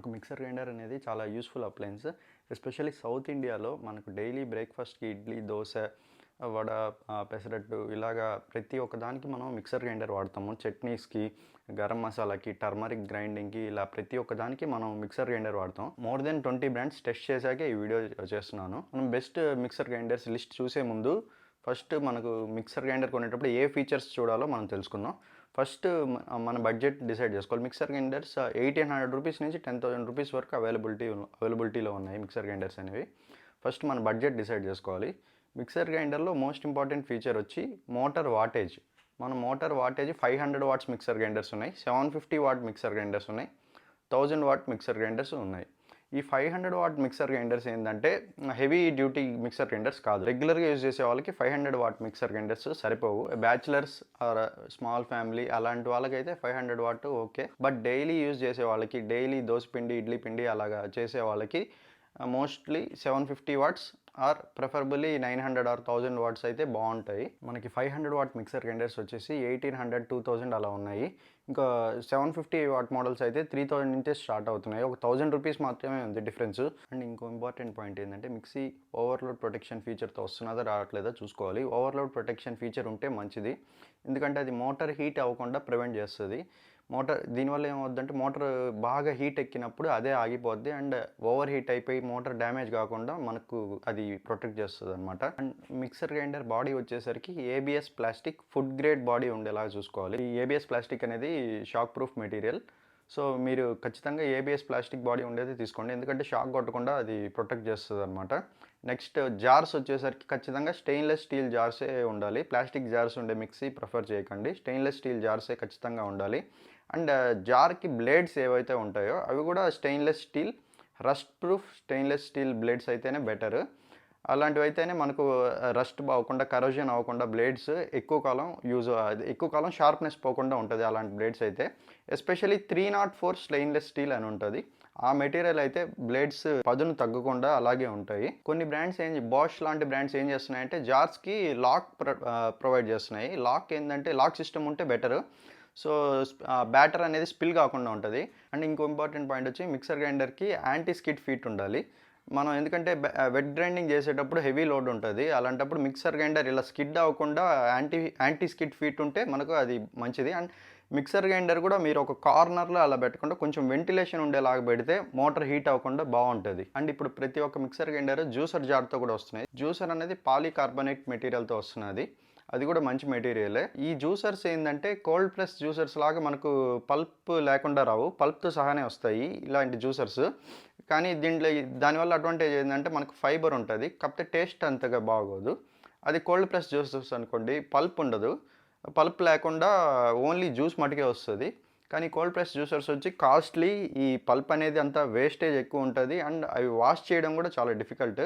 మనకు mixer grinder అనేది చాలా యూస్ఫుల్ అప్లయన్స్. ఎస్పెషల్లీ సౌత్ ఇండియాలో మనకు డైలీ బ్రేక్‌ఫాస్ట్‌కి ఇడ్లీ, దోస, వడ, పెసరట్టు ఇలాగా ప్రతి ఒక్క దానికి మనం మిక్సర్ గ్రైండర్ వాడతాము. చట్నీస్‌కి, గరం మసాలాకి, టర్మరిక్ గ్రైండింగ్‌కి ఇలా ప్రతి ఒక్క దానికి మనం మిక్సర్ గ్రైండర్ వాడతాం. మోర్ దెన్ 20 బ్రాండ్స్ టెస్ట్ చేశాకే ఈ వీడియో చేస్తున్నాను. మనం బెస్ట్ మిక్సర్ గ్రైండర్స్ లిస్ట్ చూసే ముందు ఫస్ట్ మనకు మిక్సర్ గ్రైండర్ కొనేటప్పుడు ఏ ఫీచర్స్ చూడాలో మనం తెలుసుకుందాం. ఫస్ట్ మన బడ్జెట్ డిసైడ్ చేసుకోవాలి. మిక్సర్ గ్రైండర్స్ రూ. 1,800 నుంచి రూ. 10,000 వరకు అవైలబిలిటీలో ఉన్నాయి మిక్సర్ గ్రైండర్స్ అనేవి. ఫస్ట్ మన బడ్జెట్ డిసైడ్ చేసుకోవాలి. మిక్సర్ గ్రైండర్లో మోస్ట్ ఇంపార్టెంట్ ఫీచర్ వచ్చి మోటార్ వాటేజ్. మన motor wattage 500 watts mixer grinders ఉన్నాయి, 750 వాట్ మిక్సర్ గ్రైండర్స్ ఉన్నాయి, 1000 వాట్ మిక్సర్ గ్రైండర్స్ ఉన్నాయి. ఈ 500 వాట్ మిక్సర్ గ్రైండర్స్ ఏంటంటే హెవీ డ్యూటీ మిక్సర్ గ్రైండర్స్ కాదు. రెగ్యులర్గా యూజ్ చేసే వాళ్ళకి 500 వాట్ మిక్సర్ గ్రైండర్స్ సరిపోవు. బ్యాచిలర్స్ ఆర్ స్మాల్ ఫ్యామిలీ అలాంటి వాళ్ళకైతే 500 what okay. But daily use చేసే వాళ్ళకి, డైలీ దోశ పిండి, ఇడ్లీ పిండి అలాగా చేసే వాళ్ళకి mostly 750 watts or preferably 900 or 1000 watts అయితే బాగుంటాయి. మనకి 500 వాట్ మిక్సర్ గ్రైండర్స్ వచ్చేసి 1800, 2000 అలా ఉన్నాయి. ఇంకా 750 వాట్ మోడల్స్ అయితే 3000 నుంచే స్టార్ట్ అవుతున్నాయి. ఒక ₹1000 మాత్రమే ఉంది డిఫరెన్స్. అండ్ ఇంకో ఇంపార్టెంట్ పాయింట్ ఏంటంటే మిక్సీ ఓవర్లోడ్ ప్రొటెక్షన్ ఫీచర్తో వస్తున్నదా రావట్లేదా చూసుకోవాలి. ఓవర్లోడ్ ప్రొటెక్షన్ ఫీచర్ ఉంటే మంచిది, ఎందుకంటే అది మోటార్ హీట్ అవ్వకుండా ప్రివెంట్ చేస్తుంది. దీనివల్ల ఏమవుద్దంటే మోటార్ బాగా హీట్ ఎక్కినప్పుడు అదే ఆగిపోద్ది అండ్ ఓవర్ హీట్ అయిపోయి మోటార్ డ్యామేజ్ కాకుండా మనకు అది ప్రొటెక్ట్ చేస్తుంది అనమాట. అండ్ మిక్సర్ గ్రైండర్ బాడీ వచ్చేసరికి ABS plastic food grade body ఉండేలా చూసుకోవాలి. ఈ ఏబిఎస్ ప్లాస్టిక్ అనేది షాక్ ప్రూఫ్ మెటీరియల్. సో మీరు ఖచ్చితంగా ఏబిఎస్ ప్లాస్టిక్ బాడీ ఉండేది తీసుకోండి, ఎందుకంటే షాక్ కొట్టకుండా అది ప్రొటెక్ట్ చేస్తుంది అనమాట. నెక్స్ట్ జార్స్ వచ్చేసరికి ఖచ్చితంగా స్టెయిన్లెస్ స్టీల్ జార్సే ఉండాలి. ప్లాస్టిక్ జార్స్ ఉండే మిక్సీ ప్రిఫర్ చేయకండి, స్టెయిన్లెస్ స్టీల్ జార్సే ఖచ్చితంగా ఉండాలి. అండ్ జార్కి బ్లేడ్స్ ఏవైతే ఉంటాయో అవి కూడా stainless steel, rust proof stainless steel blades అయితేనే బెటర్. అలాంటివి అయితేనే మనకు రస్ట్ అవ్వకుండా, కరోజన్ అవ్వకుండా బ్లేడ్స్ ఎక్కువ కాలం షార్ప్నెస్ పోకుండా ఉంటుంది అలాంటి బ్లేడ్స్ అయితే. ఎస్పెషల్లీ 304 స్టెయిన్లెస్ స్టీల్ అని ఉంటుంది. ఆ మెటీరియల్ అయితే బ్లేడ్స్ పదును తగ్గకుండా అలాగే ఉంటాయి. కొన్ని బ్రాండ్స్ బాష్ లాంటి బ్రాండ్స్ ఏం చేస్తున్నాయంటే జార్స్కి లాక్ ప్రొవైడ్ చేస్తున్నాయి. లాక్ ఏంటంటే లాక్ సిస్టమ్ ఉంటే బెటర్. సో బ్యాటర్ అనేది స్పిల్ కాకుండా ఉంటుంది. అండ్ ఇంకో ఇంపార్టెంట్ పాయింట్ వచ్చి మిక్సర్ గ్రైండర్కి యాంటీ స్కిడ్ ఫీట్ ఉండాలి. మనం ఎందుకంటే వెట్ గ్రైండింగ్ చేసేటప్పుడు హెవీ లోడ్ ఉంటుంది, అలాంటప్పుడు మిక్సర్ గ్రైండర్ ఇలా స్కిడ్ అవ్వకుండా యాంటీ స్కిడ్ ఫీట్ ఉంటే మనకు అది మంచిది. అండ్ మిక్సర్ గ్రైండర్ కూడా మీరు ఒక కార్నర్లో అలా పెట్టకుండా కొంచెం వెంటిలేషన్ ఉండేలాగా పెడితే మోటార్ హీట్ అవ్వకుండా బాగుంటుంది. అండ్ ఇప్పుడు ప్రతి ఒక్క మిక్సర్ గ్రైండర్ జ్యూసర్ జార్తో కూడా వస్తున్నాయి. జ్యూసర్ అనేది పాలీకార్బోనేట్ మెటీరియల్తో వస్తున్నది, అది కూడా మంచి మెటీరియలే. ఈ జ్యూసర్స్ ఏంటంటే కోల్డ్ ప్రెస్ జ్యూసర్స్ లాగా మనకు పల్ప్ లేకుండా రావు, పల్ప్తో సహానే వస్తాయి ఇలాంటి జ్యూసర్స్. కానీ దానివల్ల అడ్వాంటేజ్ ఏంటంటే మనకు ఫైబర్ ఉంటుంది, కాకపోతే టేస్ట్ అంతగా బాగోదు. అది కోల్డ్ ప్రెస్ జ్యూసర్స్ అనుకోండి, పల్ప్ ఉండదు, పల్ప్ లేకుండా ఓన్లీ జ్యూస్ మటుకే వస్తుంది. కానీ కోల్డ్ ప్రెస్ జ్యూసర్స్ వచ్చి కాస్ట్లీ, ఈ పల్ప్ అనేది అంతా వేస్టేజ్ ఎక్కువ ఉంటుంది అండ్ అవి వాష్ చేయడం కూడా చాలా డిఫికల్ట్.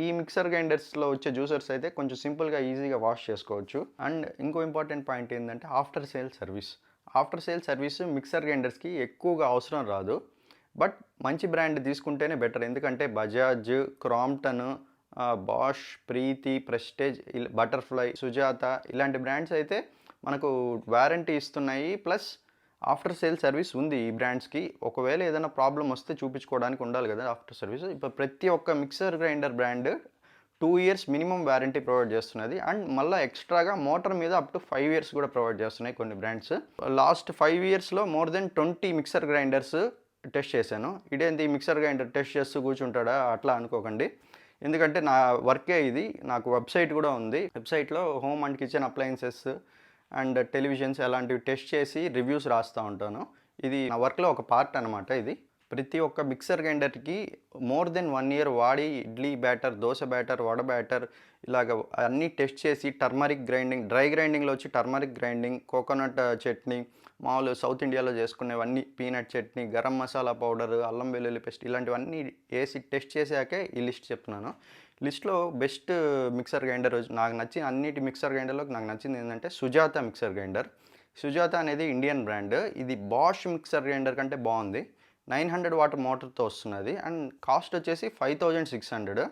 ఈ మిక్సర్ గ్రైండర్స్లో వచ్చే జ్యూసర్స్ అయితే కొంచెం సింపుల్గా ఈజీగా వాష్ చేసుకోవచ్చు. అండ్ ఇంకో ఇంపార్టెంట్ పాయింట్ ఏంటంటే ఆఫ్టర్ సేల్ సర్వీస్ మిక్సర్ గ్రైండర్స్కి ఎక్కువగా అవసరం రాదు. బట్ మంచి బ్రాండ్ తీసుకుంటేనే బెటర్, ఎందుకంటే బజాజ్, క్రాంప్టన్, బాష్, ప్రీతి, ప్రెస్టేజ్, బటర్ఫ్లై, సుజాత ఇలాంటి బ్రాండ్స్ అయితే మనకు వారంటీ ఇస్తున్నాయి, ప్లస్ ఆఫ్టర్ సేల్ సర్వీస్ ఉంది ఈ బ్రాండ్స్కి. ఒకవేళ ఏదైనా ప్రాబ్లం వస్తే చూపించుకోవడానికి ఉండాలి కదా ఆఫ్టర్ సర్వీస్. ఇప్పుడు ప్రతి ఒక్క mixer grinder brand 2 years minimum warranty provide చేస్తున్నది. అండ్ మళ్ళీ ఎక్స్ట్రాగా మోటార్ మీద అప్ టు 5 ఇయర్స్ కూడా ప్రొవైడ్ చేస్తున్నాయి కొన్ని బ్రాండ్స్. లాస్ట్ 5 ఇయర్స్లో more than 20 mixer grinders test చేశాను. ఇదేంటి మిక్సర్ గ్రైండర్ టెస్ట్ చేస్తూ కూర్చుంటాడా అట్లా అనుకోకండి, ఎందుకంటే నా వర్కే ఇది. నాకు వెబ్సైట్ కూడా ఉంది. వెబ్సైట్లో home and kitchen appliances and televisions అలాంటివి టెస్ట్ చేసి రివ్యూస్ రాస్తూ ఉంటాను. ఇది నా వర్క్లో ఒక పార్ట్ అనమాట. ఇది ప్రతి ఒక్క మిక్సర్ గ్రైండర్కి మోర్ దెన్ 1 ఇయర్ వాడి idli batter, dosa batter, vada batter ఇలాగ అన్నీ టెస్ట్ చేసి టర్మరిక్ గ్రైండింగ్, డ్రై గ్రైండింగ్లో వచ్చి టర్మరిక్ గ్రైండింగ్, కోకోనట్ చట్నీ, మామూలు సౌత్ ఇండియాలో చేసుకునేవన్నీ, పీనట్ చట్నీ, గరం మసాలా పౌడర్, అల్లం వెల్లుల్లి పేస్ట్ ఇలాంటివన్నీ వేసి టెస్ట్ చేశాకే ఈ లిస్ట్ చెప్తున్నాను. లిస్ట్లో బెస్ట్ మిక్సర్ గ్రైండర్ నాకు నచ్చిన అన్నిటి మిక్సర్ గ్రైండర్లో నాకు నచ్చింది ఏంటంటే సుజాత మిక్సర్ గ్రైండర్. సుజాత అనేది ఇండియన్ బ్రాండ్. ఇది బాష్ మిక్సర్ గ్రైండర్ కంటే బాగుంది. 900 వాట్ మోటార్తో వస్తున్నది అండ్ కాస్ట్ వచ్చేసి 5600.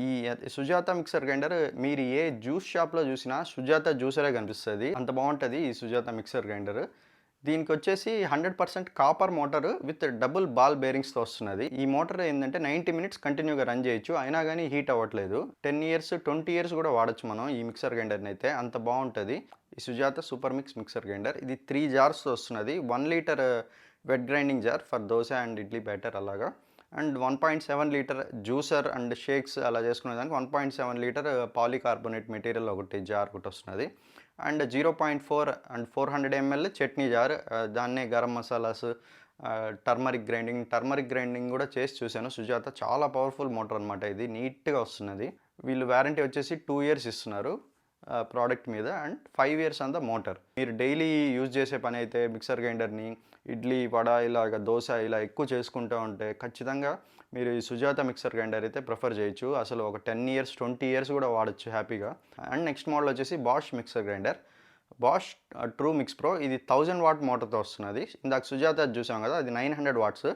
ఈ సుజాత మిక్సర్ గ్రైండర్ మీరు ఏ జ్యూస్ షాప్లో చూసినా సుజాత జ్యూసరే కనిపిస్తుంది, అంత బాగుంటుంది ఈ సుజాత మిక్సర్ గ్రైండర్. దీనికొచ్చేసి 100% copper motor with double ball బేరింగ్స్‌తో వస్తున్నది. ఈ మోటార్ ఏందంటే 90 మినిట్స్ కంటిన్యూగా రన్ చేయొచ్చు. అయినా గానీ హీట్ అవ్వట్లేదు. 10 ఇయర్స్, 20 ఇయర్స్ గూడా వాడొచ్చు మనం ఈ మిక్సర్ గ్రైండర్‌నైతే. అంత బావుంటది. ఈ Sujata super mix mixer grinder. ఇది 3 జార్స్‌తో వస్తున్నది. 1 litre wet grinding jar for dosa and idli batter అలాగా. And 1.7 litre juicer and shakes అలా చేసుకునేదానికి 1.7 లీటర్ పాలీకార్బోనేట్ మెటీరియల్ ఒకటి జార్ ఒకటొస్తున్నది. And 0.4 and 400 ML chutney jar, దాన్నే గరం మసాలాస్, టర్మరిక్ గ్రైండింగ్ కూడా చేసి చూశాను. సుజాత చాలా పవర్ఫుల్ మోటార్ అనమాట. ఇది నీట్గా వస్తున్నది. వీళ్ళు వారంటీ వచ్చేసి 2 ఇయర్స్ ఇస్తున్నారు ప్రోడక్ట్ మీద, అండ్ 5 ఇయర్స్ అంతా మోటార్. మీరు డైలీ యూజ్ చేసే పని అయితే మిక్సర్ గ్రైండర్ని ఇడ్లీ, వడ, ఇలాగ దోశ ఇలా ఎక్కువ చేసుకుంటూ ఉంటే ఖచ్చితంగా మీరు ఈ సుజాత మిక్సర్ గ్రైండర్ అయితే ప్రిఫర్ చేయొచ్చు. అసలు ఒక 10 ఇయర్స్, 20 ఇయర్స్ కూడా వాడచ్చు హ్యాపీగా. అండ్ నెక్స్ట్ మోడల్ వచ్చేసి Bosch mixer grinder. Bosch true mix pro. ఇది 1000 వాట్ మోటార్తో వస్తున్నది. ఇందాక సుజాత చూసాం కదా, అది 900 వాట్స్.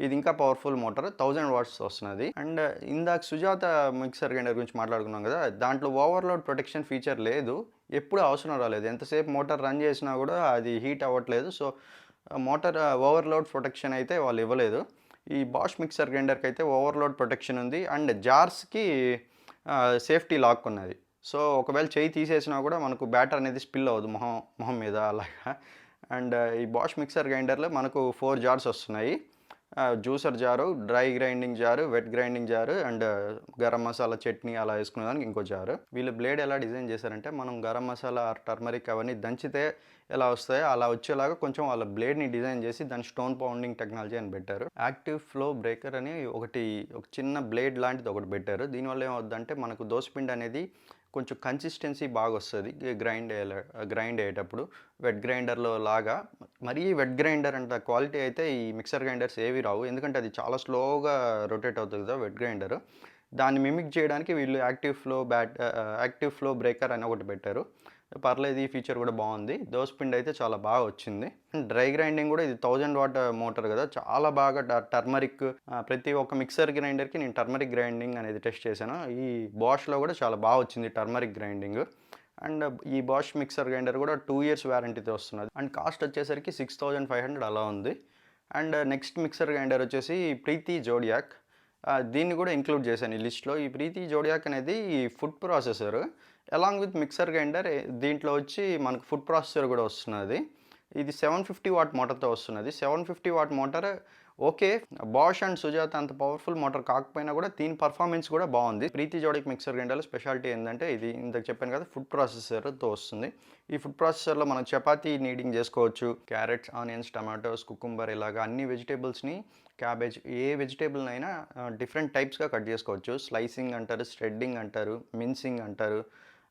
ఇది ఇంకా పవర్ఫుల్ మోటార్, 1000 వాట్స్ వస్తున్నది. అండ్ ఇందాక సుజాత మిక్సర్ గ్రైండర్ గురించి మాట్లాడుకున్నాం కదా, దాంట్లో ఓవర్లోడ్ ప్రొటెక్షన్ ఫీచర్ లేదు. ఎప్పుడు అవసరం రాలేదు. ఎంతసేపు మోటార్ రన్ చేసినా కూడా అది హీట్ అవ్వట్లేదు. సో మోటార్ ఓవర్లోడ్ ప్రొటెక్షన్ అయితే వాళ్ళు ఇవ్వలేదు. ఈ బాష్ మిక్సర్ గ్రైండర్కి అయితే ఓవర్లోడ్ ప్రొటెక్షన్ ఉంది. అండ్ జార్స్కి సేఫ్టీ లాక్ ఉన్నది. సో ఒకవేళ చేయి తీసేసినా కూడా మనకు బ్యాటర్ అనేది స్పిల్ అవ్వదు మొహం మీద అలాగా. అండ్ ఈ బాష్ మిక్సర్ గ్రైండర్లో మనకు 4 జార్స్ వస్తున్నాయి. Juicer jar, dry grinding jar, wet grinding jar, and garam masala, chutney అలా వేసుకునేదానికి ఇంకో జారు. వీళ్ళు బ్లేడ్ ఎలా డిజైన్ చేశారంటే, మనం గరం మసాలా, టర్మరిక్ అవన్నీ దంచితే ఎలా వస్తాయో అలా వచ్చేలాగా కొంచెం వాళ్ళ బ్లేడ్ని డిజైన్ చేసి దాని స్టోన్ పౌండింగ్ టెక్నాలజీ అని పెట్టారు. యాక్టివ్ ఫ్లో బ్రేకర్ అని ఒక చిన్న బ్లేడ్ లాంటిది ఒకటి పెట్టారు. దీనివల్ల ఏమవుద్దంటే మనకు దోసపిండి అనేది కొంచెం కన్సిస్టెన్సీ బాగా వస్తుంది గ్రైండ్ అయ్యేటప్పుడు. వెట్ గ్రైండర్లో లాగా మరీ వెట్ గ్రైండర్ అంత క్వాలిటీ అయితే ఈ మిక్సర్ గ్రైండర్స్ ఏవి రావు. ఎందుకంటే అది చాలా స్లోగా రొటేట్ అవుతుంది కదా వెట్ గ్రైండర్. దాన్ని మిమిక్ చేయడానికి వీళ్ళు యాక్టివ్ ఫ్లో బ్రేకర్ అని ఒకటి పెట్టారు. పర్లేదు, ఈ ఫీచర్ కూడా బాగుంది. దోసపిండి అయితే చాలా బాగా వచ్చింది. డ్రై గ్రైండింగ్ కూడా ఇది 1000 వాట్ మోటార్ కదా, చాలా బాగా టర్మరిక్, ప్రతి ఒక్క మిక్సర్ గ్రైండర్కి నేను టర్మరిక్ గ్రైండింగ్ అనేది టెస్ట్ చేశాను. ఈ బాష్లో కూడా చాలా బాగా వచ్చింది టర్మరిక్ గ్రైండింగ్. అండ్ ఈ బాష్ మిక్సర్ గ్రైండర్ కూడా 2 ఇయర్స్ వారంటీతో వస్తున్నది. అండ్ కాస్ట్ వచ్చేసరికి 6500 అలా ఉంది. అండ్ నెక్స్ట్ మిక్సర్ గ్రైండర్ వచ్చేసి ప్రీతి జోడియాక్. దీన్ని కూడా ఇంక్లూడ్ చేశాను ఈ లిస్ట్లో. ఈ ప్రీతి జోడియాక్ అనేది food processor along with mixer grinder. దీంట్లో వచ్చి మనకు ఫుడ్ ప్రాసెసర్ కూడా వస్తున్నది. ఇది 750 వాట్ మోటార్తో వస్తున్నది. 750 watt motor okay. Bosch and Sujata అంత పవర్ఫుల్ మోటార్ కాకపోయినా కూడా దీని పర్ఫార్మెన్స్ కూడా బాగుంది. ప్రీతి జోడియాక్ మిక్సర్ గ్రైండర్లో స్పెషాలిటీ ఏంటంటే, ఇది ఇంతకు చెప్పాను కదా ఫుడ్ ప్రాసెసర్తో వస్తుంది. ఈ ఫుడ్ ప్రాసెసర్లో మనం చపాతీ నీడింగ్ చేసుకోవచ్చు. క్యారెట్స్, ఆనియన్స్, టమాటోస్, కుకుంబర్ ఇలాగా అన్ని వెజిటేబుల్స్ని, క్యాబేజ్, ఏ వెజిటేబుల్నైనా డిఫరెంట్ టైప్స్గా కట్ చేసుకోవచ్చు. స్లైసింగ్ అంటారు, స్ట్రెడ్డింగ్ అంటారు, మిన్సింగ్ అంటారు.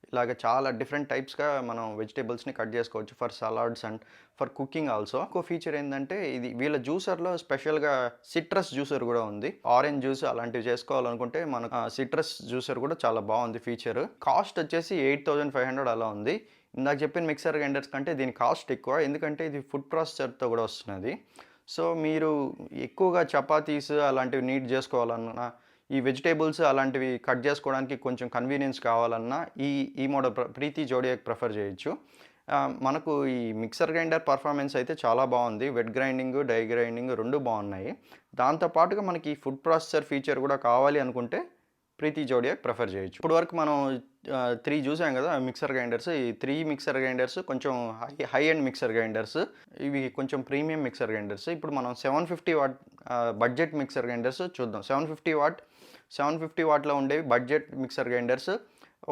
ఇలాగ చాలా డిఫరెంట్ టైప్స్గా మనం వెజిటేబుల్స్ని కట్ చేసుకోవచ్చు for salads and for cooking also. ఇంకో ఫీచర్ ఏంటంటే, ఇది వీళ్ళ జ్యూసర్లో స్పెషల్గా సిట్రస్ జ్యూసర్ కూడా ఉంది. ఆరెంజ్ జ్యూస్ అలాంటివి చేసుకోవాలనుకుంటే మనకు సిట్రస్ జ్యూసర్ కూడా చాలా బాగుంది ఫీచర్. కాస్ట్ వచ్చేసి 8500 అలా ఉంది. ఇందాక చెప్పిన మిక్సర్ గ్రైండర్స్ కంటే దీని కాస్ట్ ఎక్కువ, ఎందుకంటే ఇది ఫుడ్ ప్రాసెసర్తో కూడా వస్తున్నది. సో మీరు ఎక్కువగా చపాతీస్ అలాంటివి నీట్ చేసుకోవాలన్నా, ఈ వెజిటేబుల్స్ అలాంటివి కట్ చేసుకోవడానికి కొంచెం కన్వీనియన్స్ కావాలన్నా ఈ మోడల్ ప్రీతి జోడియాక్ ప్రిఫర్ చేయొచ్చు. మనకు ఈ మిక్సర్ గ్రైండర్ పర్ఫార్మెన్స్ అయితే చాలా బాగుంది. వెట్ గ్రైండింగ్, డ్రై గ్రైండింగ్ రెండు బాగున్నాయి. దాంతోపాటుగా మనకి ఫుడ్ ప్రాసెసర్ ఫీచర్ కూడా కావాలి అనుకుంటే ప్రీతి జోడియాక్ ప్రిఫర్ చేయొచ్చు. ఇప్పుడు వరకు మనం 3 చూసాం కదా మిక్సర్ గ్రైండర్స్. ఈ 3 మిక్సర్ గ్రైండర్స్ కొంచెం హై ఎండ్ మిక్సర్ గ్రైండర్స్. ఇవి కొంచెం ప్రీమియం మిక్సర్ గ్రైండర్స్. ఇప్పుడు మనం 750 వాట్ బడ్జెట్ మిక్సర్ గ్రైండర్స్ చూద్దాం. 750 వాట్లో ఉండేవి బడ్జెట్ మిక్సర్ గ్రైండర్స్.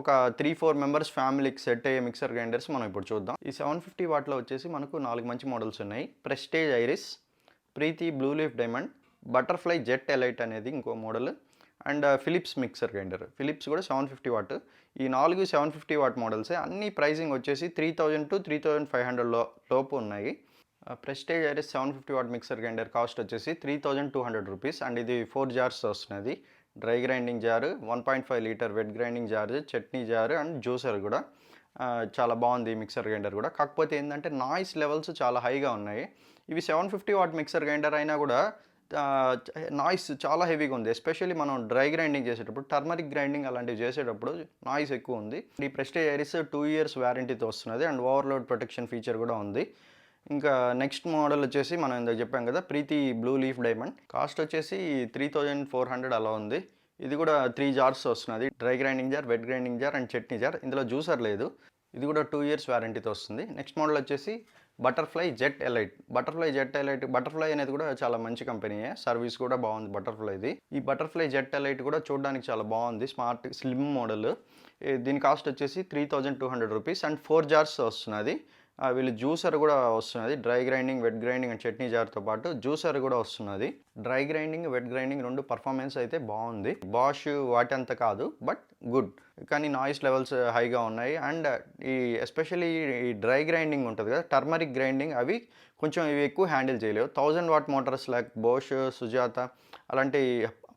ఒక 3-4 మెంబర్స్ ఫ్యామిలీకి సెట్ అయ్యే మిక్సర్ గ్రైండర్స్ మనం ఇప్పుడు చూద్దాం. ఈ 750 వాట్లో వచ్చేసి మనకు 4 మంచి మోడల్స్ ఉన్నాయి. Prestige Iris, Preethi blue leaf diamond, Butterfly jet elite అనేది ఇంకో model, and Philips mixer grinder. Philips కూడా 750 వాట్. ఈ 4 750 వాట్ మోడల్సే. అన్ని ప్రైసింగ్ వచ్చేసి 3000 to 3500 లోపు ఉన్నాయి. Prestige Iris 750 watt mixer grinder cost వచ్చేసి 3200 రూపీస్. అండ్ ఇది 4 జార్స్ వస్తున్నది. Dry grinding jar, 1.5 litre wet grinding jar, chutney jar and juicer కూడా. చాలా బాగుంది మిక్సర్ గ్రైండర్ కూడా. కాకపోతే ఏంటంటే నాయిస్ లెవెల్స్ చాలా హైగా ఉన్నాయి. ఇవి 750 వాట్ మిక్సర్ గ్రైండర్ అయినా కూడా నాయిస్ చాలా హెవీగా ఉంది. ఎస్పెషల్లీ మనం డ్రై గ్రైండింగ్ చేసేటప్పుడు, టర్మరిక్ గ్రైండింగ్ అలాంటివి చేసేటప్పుడు నాయిస్ ఎక్కువ ఉంది. ఈ ప్రెస్టేజ్ ఐరిస్ 2 ఇయర్స్ వారంటీతో వస్తున్నది. అండ్ ఓవర్లోడ్ ప్రొటెక్షన్ ఫీచర్ కూడా ఉంది. ఇంకా నెక్స్ట్ మోడల్ వచ్చేసి మనం ఇందాక చెప్పాం కదా Preethi blue leaf Diamond. Cost వచ్చేసి 3400 అలా ఉంది. ఇది కూడా 3 జార్స్ వస్తున్నది. Dry grinding jar, wet grinding jar and chutney jar. ఇందులో జ్యూసర్ లేదు. ఇది కూడా 2 ఇయర్స్ వారంటీతో వస్తుంది. నెక్స్ట్ మోడల్ వచ్చేసి బటర్ఫ్లై జెట్ ఎలైట్. బటర్ఫ్లై అనేది కూడా చాలా మంచి కంపెనీయే. సర్వీస్ కూడా బాగుంది బటర్ఫ్లైది. ఈ బటర్ఫ్లై జెట్ ఎలైట్ కూడా చూడడానికి చాలా బాగుంది. Smart slim model. దీని కాస్ట్ వచ్చేసి 3200 రూపీస్ అండ్ 4 జార్స్ వస్తున్నది. వీళ్ళు జ్యూసర్ కూడా వస్తున్నది. Dry grinding, wet grinding and chutney జార్తో పాటు జ్యూసర్ కూడా వస్తున్నది. డ్రై గ్రైండింగ్, వెట్ గ్రైండింగ్ రెండు పర్ఫార్మెన్స్ అయితే బాగుంది. బాష్ వాటి అంత కాదు, బట్ గుడ్. కానీ నాయిస్ లెవెల్స్ హైగా ఉన్నాయి. అండ్ ఈ ఎస్పెషల్లీ ఈ డ్రై గ్రైండింగ్ ఉంటుంది కదా, టర్మరిక్ గ్రైండింగ్, అవి కొంచెం ఇవి ఎక్కువ హ్యాండిల్ చేయలేవు. 1000 what Motors like Bosch, Sujatha అలాంటి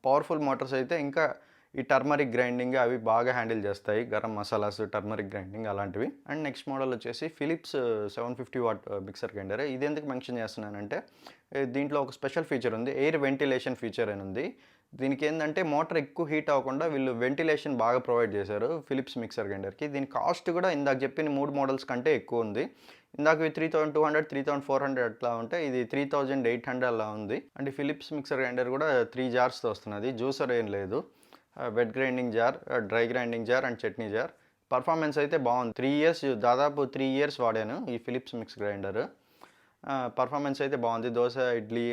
పవర్ఫుల్ మోటార్స్ అయితే ఇంకా ఈ టర్మరిక్ గ్రైండింగ్ అవి బాగా హ్యాండిల్ చేస్తాయి. గరం మసాలాస్, టర్మరిక్ గ్రైండింగ్ అలాంటివి. అండ్ నెక్స్ట్ మోడల్ వచ్చేసి ఫిలిప్స్ 750 వాట్ మిక్సర్ గ్రైండర్. ఇది ఎందుకు మెన్షన్ చేస్తున్నానంటే దీంట్లో ఒక స్పెషల్ ఫీచర్ ఉంది. ఎయిర్ వెంటిలేషన్ ఫీచర్ అని ఉంది. దీనికి ఏంటంటే మోటార్ ఎక్కువ హీట్ అవ్వకుండా వీళ్ళు వెంటిలేషన్ బాగా ప్రొవైడ్ చేశారు ఫిలిప్స్ మిక్సర్ గ్రైండర్కి. దీని కాస్ట్ కూడా ఇందాక చెప్పిన 3 మోడల్స్ కంటే ఎక్కువ ఉంది. ఇందాక 3200, 3400 అట్లా ఉంటే ఇది 3800 అలా ఉంది. అండ్ ఫిలిప్స్ మిక్సర్ గ్రైండర్ కూడా 3 జార్స్తో వస్తున్నది. జ్యూసర్ ఏం లేదు. Wet grinding jar, dry grinding jar and chutney jar. Performance అయితే బాగుంది. 3 ఇయర్స్, దాదాపు 3 ఇయర్స్ వాడాను ఈ ఫిలిప్స్ మిక్స్ గ్రైండర్. పర్ఫార్మెన్స్ అయితే బాగుంది. దోశ, ఇడ్లీ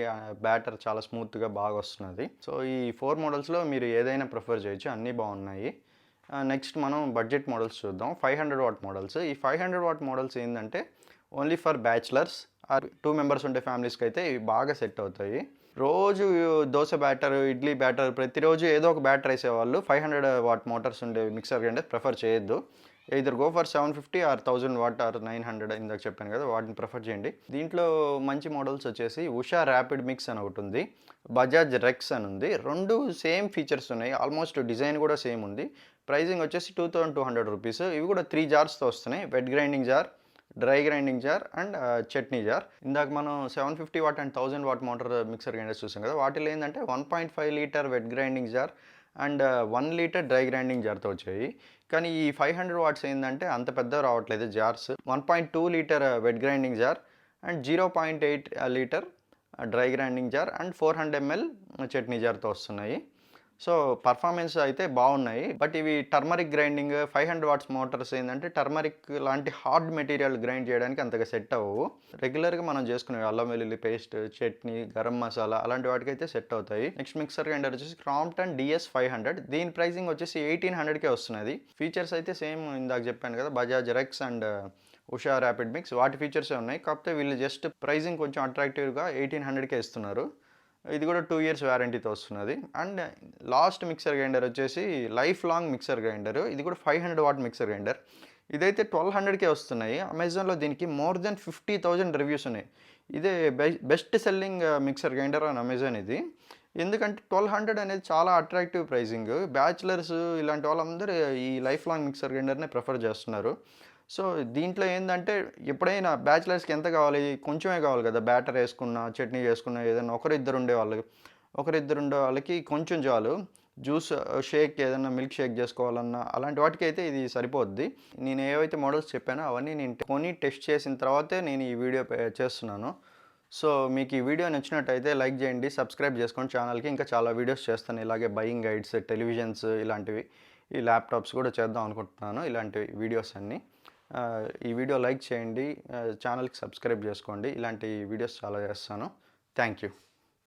బ్యాటర్ చాలా స్మూత్గా బాగా వస్తున్నది. సో ఈ 4 మోడల్స్లో మీరు ఏదైనా ప్రిఫర్ చేయొచ్చు, అన్నీ బాగున్నాయి. నెక్స్ట్ మనం బడ్జెట్ మోడల్స్ చూద్దాం. 500 వాట్ మోడల్స్. ఈ 500 వాట్ మోడల్స్ ఏంటంటే only for bachelors or 2 members ఉండే ఫ్యామిలీస్కి అయితే ఇవి బాగా సెట్ అవుతాయి. రోజు దోశ బ్యాటర్, ఇడ్లీ బ్యాటర్, ప్రతిరోజు ఏదో ఒక బ్యాటర్ వేసేవాళ్ళు 500 వాట్ మోటార్స్ ఉండే మిక్సర్ గ్రైండర్ ప్రిఫర్ చేయొద్దు. either go for 750 or 1000 watt or 900 ఇందాక చెప్పాను కదా, వాటిని ప్రిఫర్ చేయండి. దీంట్లో మంచి మోడల్స్ వచ్చేసి ఉషా ర్యాపిడ్ మిక్స్ అని ఒకటి ఉంది, బజాజ్ రెక్స్ అని ఉంది. రెండు సేమ్ ఫీచర్స్ ఉన్నాయి, ఆల్మోస్ట్ డిజైన్ కూడా సేమ్ ఉంది. ప్రైజింగ్ వచ్చేసి 2200 రూపీస్. ఇవి కూడా 3 జార్స్తో వస్తున్నాయి, wet grinding jar, dry grinding jar and chutney jar. ఇందాక మనం 750 watt and 1000 watt motor mixer grinders చూసాం కదా, వాటిలో ఏంటంటే 1.5 litre wet grinding jar and 1 litre dry grinding జార్తో వచ్చాయి. కానీ ఈ 500 వాట్స్ ఏంటంటే అంత పెద్ద రావట్లేదు jars. 1.2 litre wet grinding jar and 0.8 litre dry grinding jar and 400 ml chutney జార్తో వస్తున్నాయి. సో పర్ఫార్మెన్స్ అయితే బాగున్నాయి. బట్ ఇవి టర్మరిక్ గ్రైండింగ్ 500 వాట్స్ మోటార్స్ ఏంటంటే టర్మరిక్ లాంటి హార్డ్ మెటీరియల్ గ్రైండ్ చేయడానికి అంతగా సెట్ అవ్వవు. రెగ్యులర్గా మనం చేసుకునే అల్లం వెల్లుల్లి పేస్ట్, చట్నీ, గరం మసాలా అలాంటి వాటికి అయితే సెట్ అవుతాయి. నెక్స్ట్ మిక్సర్ గ్రైండర్ వచ్చేసి క్రాంప్టన్ DS 500. దీని ప్రైసింగ్ వచ్చేసి 1800కే వస్తున్నది. ఫీచర్స్ అయితే సేమ్ ఇందాక చెప్పాను కదా, Bajaj rex and Usha rapid mix, వాటి ఫీచర్సే ఉన్నాయి. కాకపోతే వీళ్ళు జస్ట్ ప్రైసింగ్ కొంచెం అట్రాక్టివ్గా 1800కే ఇస్తున్నారు. ఇది కూడా 2 ఇయర్స్ వారంటీతో వస్తున్నది. అండ్ లాస్ట్ మిక్సర్ గ్రైండర్ వచ్చేసి లైఫ్ లాంగ్ మిక్సర్ గ్రైండర్. ఇది కూడా 500 వాట్ మిక్సర్ గ్రైండర్. ఇదైతే 1200కే వస్తున్నాయి. అమెజాన్లో దీనికి మోర్ దెన్ 50,000 రివ్యూస్ ఉన్నాయి. ఇదే best selling mixer grinder on Amazon ఇది. ఎందుకంటే 1200 అనేది చాలా అట్రాక్టివ్ ప్రైసింగ్. బ్యాచిలర్స్ ఇలాంటి వాళ్ళందరూ ఈ లైఫ్ లాంగ్ మిక్సర్ గ్రైండర్నే ప్రిఫర్ చేస్తున్నారు. సో దీంట్లో ఏంటంటే ఎప్పుడైనా బ్యాచిలర్స్కి ఎంత కావాలి, కొంచెమే కావాలి కదా, బ్యాటర్ వేసుకున్నా, చట్నీ చేసుకున్నా, ఏదైనా ఒకరిద్దరు ఉండే వాళ్ళకి కొంచెం చాలు. జ్యూస్ షేక్, ఏదైనా మిల్క్ షేక్ చేసుకోవాలన్నా అలాంటి వాటికి అయితే ఇది సరిపోద్ది. నేను ఏవైతే మోడల్స్ చెప్పానో అవన్నీ నేను కొని టెస్ట్ చేసిన తర్వాతే నేను ఈ వీడియో చేస్తున్నాను. సో మీకు ఈ వీడియో నచ్చినట్టయితే లైక్ చేయండి, సబ్స్క్రైబ్ చేసుకోండి ఛానల్కి. ఇంకా చాలా వీడియోస్ చేస్తాను ఇలాగే, బయింగ్ గైడ్స్, టెలివిజన్స్ ఇలాంటివి. ఈ ల్యాప్టాప్స్ కూడా చేద్దాం అనుకుంటున్నాను, ఇలాంటి వీడియోస్ అన్నీ. ఈ వీడియో లైక్ చేయండి, ఛానల్కి సబ్స్క్రైబ్ చేసుకోండి. ఇలాంటి వీడియోస్ చాలా చేస్తాను. Thank you.